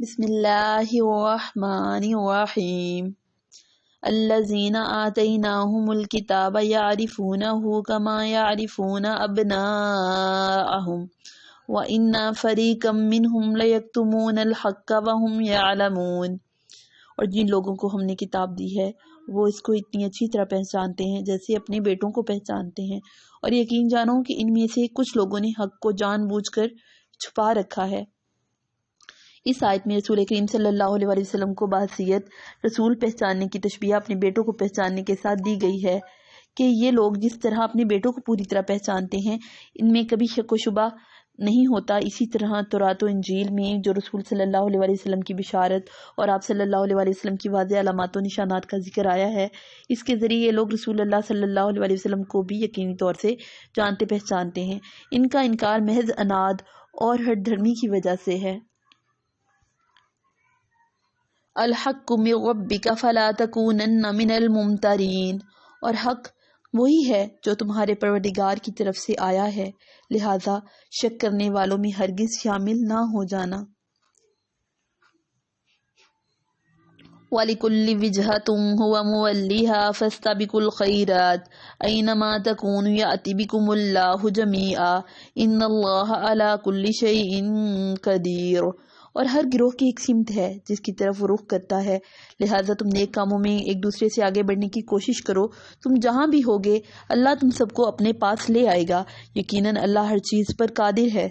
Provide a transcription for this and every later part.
بسم اللہ الرحمن الرحیم الذین آتیناہم الکتاب یعرفونہ کما یعرفون ابناءہم وَإِنَّ فَرِيقًا مِّنْهُمْ لَيَكْتُمُونَ الْحَقَّ وَهُمْ يَعْلَمُونَ۔ اور جن لوگوں کو ہم نے کتاب دی ہے وہ اس کو اتنی اچھی طرح پہچانتے ہیں جیسے اپنے بیٹوں کو پہچانتے ہیں، اور یقین جانو کہ ان میں سے کچھ لوگوں نے حق کو جان بوجھ کر چھپا رکھا ہے۔ اس آیت میں رسول کریم صلی اللہ علیہ وسلم کو بحیثیت رسول پہچاننے کی تشبیہ اپنے بیٹوں کو پہچاننے کے ساتھ دی گئی ہے کہ یہ لوگ جس طرح اپنے بیٹوں کو پوری طرح پہچانتے ہیں ان میں کبھی شک و شبہ نہیں ہوتا، اسی طرح تورات و انجیل میں جو رسول صلی اللہ علیہ وسلم کی بشارت اور آپ صلی اللہ علیہ وسلم کی واضح علامات و نشانات کا ذکر آیا ہے، اس کے ذریعے یہ لوگ رسول اللہ صلی اللہ علیہ وسلم کو بھی یقینی طور سے جانتے پہچانتے ہیں۔ ان کا انکار محض عناد اور ہٹ دھرمی کی وجہ سے ہے۔ الحق من ربک فلا تکونن من الممترین، اور حق وہی ہے جو تمہارے پروردگار کی طرف سے آیا ہے، لہذا شک کرنے والوں میں ہرگز شامل نہ ہو جانا۔ وَلِكُلِّ وِجْهَةٌ هُوَ مُوَلِّيهَا فَاسْتَبِقُوا الْخَيْرَاتِ أَيْنَمَا تَكُونُوا يَأْتِ بِكُمُ اللَّهُ جَمِيعًا إِنَّ اللَّهَ عَلَى كُلِّ شَيْءٍ قَدِيرٌ۔ اور ہر گروہ کی ایک سمت ہے جس کی طرف وہ رخ کرتا ہے، لہٰذا تم نیک کاموں میں ایک دوسرے سے آگے بڑھنے کی کوشش کرو، تم جہاں بھی ہوگے اللہ تم سب کو اپنے پاس لے آئے گا، یقیناً اللہ ہر چیز پر قادر ہے۔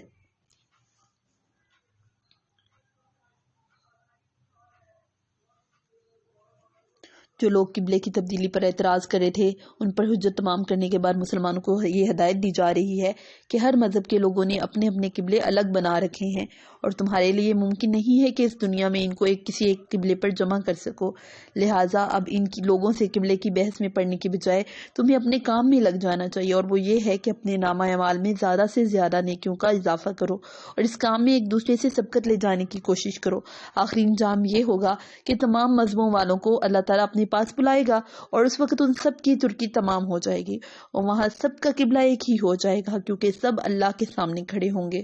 جو لوگ قبلے کی تبدیلی پر اعتراض کر رہے تھے ان پر حجت تمام کرنے کے بعد مسلمانوں کو یہ ہدایت دی جا رہی ہے کہ ہر مذہب کے لوگوں نے اپنے اپنے قبلے الگ بنا رکھے ہیں، اور تمہارے لیے ممکن نہیں ہے کہ اس دنیا میں ان کو کسی ایک قبلے پر جمع کر سکو، لہٰذا اب ان لوگوں سے قبلے کی بحث میں پڑنے کی بجائے تمہیں اپنے کام میں لگ جانا چاہیے، اور وہ یہ ہے کہ اپنے نامہ اعمال میں زیادہ سے زیادہ نیکیوں کا اضافہ کرو اور اس کام میں ایک دوسرے سے سبقت لے جانے کی کوشش کرو۔ آخری انجام یہ ہوگا کہ تمام مذہبوں والوں کو اللہ تعالیٰ اپنے پاس بلائے گا، اور اس وقت ان سب کی ترکی تمام ہو جائے گی اور وہاں سب کا قبلہ ایک ہی ہو جائے گا، کیونکہ سب اللہ کے سامنے کھڑے ہوں گے۔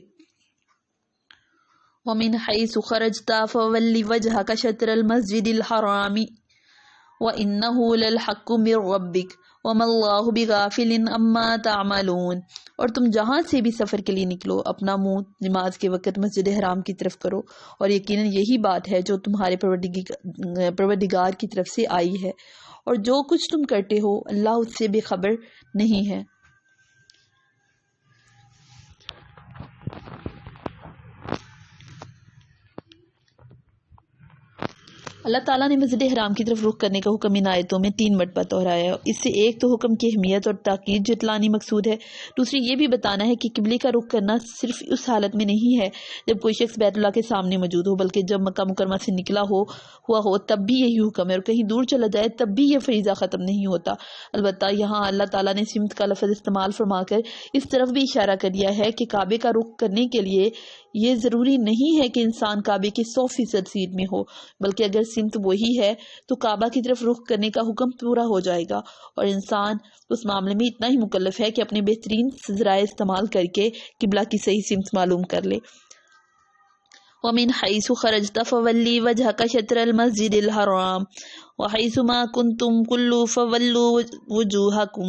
وَمِنْ حَيْثُ خَرَجْتَ فَوَلِّ وَجْهَكَ شَطْرَ الْمَسْجِدِ الْحَرَامِ وَإِنَّهُ لَلْحَقُّ مِنْ رَبِّكَ وَمَا اللَّهُ بِغَافِلٍ عَمَّا تَعْمَلُونَ۔ اور تم جہاں سے بھی سفر کے لیے نکلو اپنا منہ نماز کے وقت مسجد حرام کی طرف کرو، اور یقیناً یہی بات ہے جو تمہارے پروردگار کی طرف سے آئی ہے، اور جو کچھ تم کرتے ہو اللہ اس سے بے خبر نہیں ہے۔ اللہ تعالیٰ نے مسجد حرام کی طرف رخ کرنے کا حکم ان آیتوں میں 3 مرتبہ دہرایا ہے۔ اس سے ایک تو حکم کی اہمیت اور تاکید جتلانی مقصود ہے، دوسری یہ بھی بتانا ہے کہ قبلے کا رخ کرنا صرف اس حالت میں نہیں ہے جب کوئی شخص بیت اللہ کے سامنے موجود ہو، بلکہ جب مکہ مکرمہ سے نکلا ہوا ہو تب بھی یہی حکم ہے، اور کہیں دور چلا جائے تب بھی یہ فریضہ ختم نہیں ہوتا۔ البتہ یہاں اللہ تعالیٰ نے سمت کا لفظ استعمال فرما کر اس طرف بھی اشارہ کر دیا ہے کہ کعبے کا رخ کرنے کے لیے یہ ضروری نہیں ہے کہ انسان کعبے کے 100% سیدھ میں ہو، بلکہ اگر سمت وہی ہے تو کعبہ کی طرف رخ کرنے کا حکم پورا ہو جائے گا، اور انسان اس معاملے میں اتنا ہی مکلف ہے کہ اپنے بہترین ذرائع استعمال کر کے قبلہ کی صحیح سمت معلوم کر لے۔ وَمِنْ حَيْثُ خَرَجْتَ فَوَلِّ وَجْهَكَ شَطْرَ الْمَسْجِدِ الْحَرَامِ وَحَيْثُ مَا كُنْتُمْ كُلُّوا فَوَلُّوا وُجُوهَكُمْ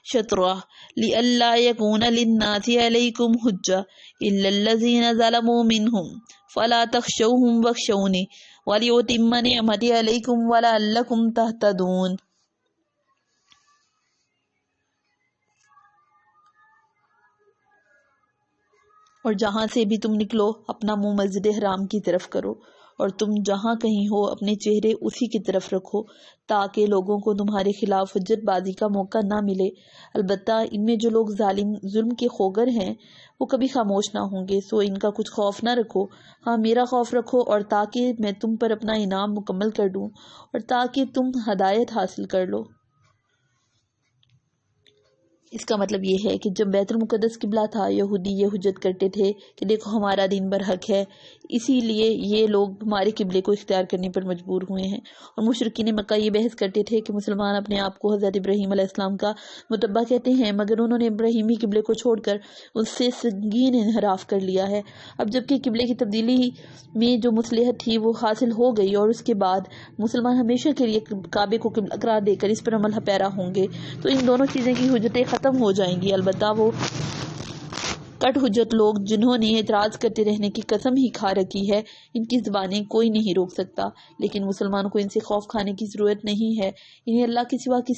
شَطْرَهُ لِئَلَّا يَكُونَ لِلنَّاسِ عَلَيْكُمْ حُجَّةٌ إِلَّا الَّذِينَ ظَلَمُوا مِنْهُمْ فَلَا تَخْشَوْهُمْ وَاخْشَوْنِ وَلِأُتِمَّ نِعْمَتِي عَلَيْكُمْ وَلَعَلَّكُمْ تَهْتَدُونَ۔ اور جہاں سے بھی تم نکلو اپنا منہ مسجد حرام کی طرف کرو، اور تم جہاں کہیں ہو اپنے چہرے اسی کی طرف رکھو تاکہ لوگوں کو تمہارے خلاف حجت بازی کا موقع نہ ملے۔ البتہ ان میں جو لوگ ظلم کے خوگر ہیں وہ کبھی خاموش نہ ہوں گے، سو ان کا کچھ خوف نہ رکھو، ہاں میرا خوف رکھو، اور تاکہ میں تم پر اپنا انعام مکمل کر دوں اور تاکہ تم ہدایت حاصل کر لو۔ اس کا مطلب یہ ہے کہ جب بیت المقدس قبلہ تھا، یہودی یہ حجت کرتے تھے کہ دیکھو ہمارا دین برحق ہے، اسی لیے یہ لوگ ہمارے قبلے کو اختیار کرنے پر مجبور ہوئے ہیں۔ اور مشرکین مکہ یہ بحث کرتے تھے کہ مسلمان اپنے آپ کو حضرت ابراہیم علیہ السلام کا متبع کہتے ہیں، مگر انہوں نے ابراہیمی قبلے کو چھوڑ کر اس سے سنگین انحراف کر لیا ہے۔ اب جبکہ قبلے کی تبدیلی میں جو مصلحت تھی وہ حاصل ہو گئی، اور اس کے بعد مسلمان ہمیشہ کے لیے کعبے کو قبلہ قرار دے کر اس پر عمل پیرا ہوں گے، تو ان دونوں چیزیں کی حجتیں ختم ہو جائیں گی۔ البتہ وہ کٹ حجت لوگ جنہوں نے اعتراض کرتے رہنے کی قسم ہی کھا رکھی ہے، ان کی زبانیں کوئی نہیں روک سکتا، لیکن مسلمانوں کو ان سے خوف کھانے کی ضرورت نہیں ہے۔ انہیں اللہ کے سوا کسی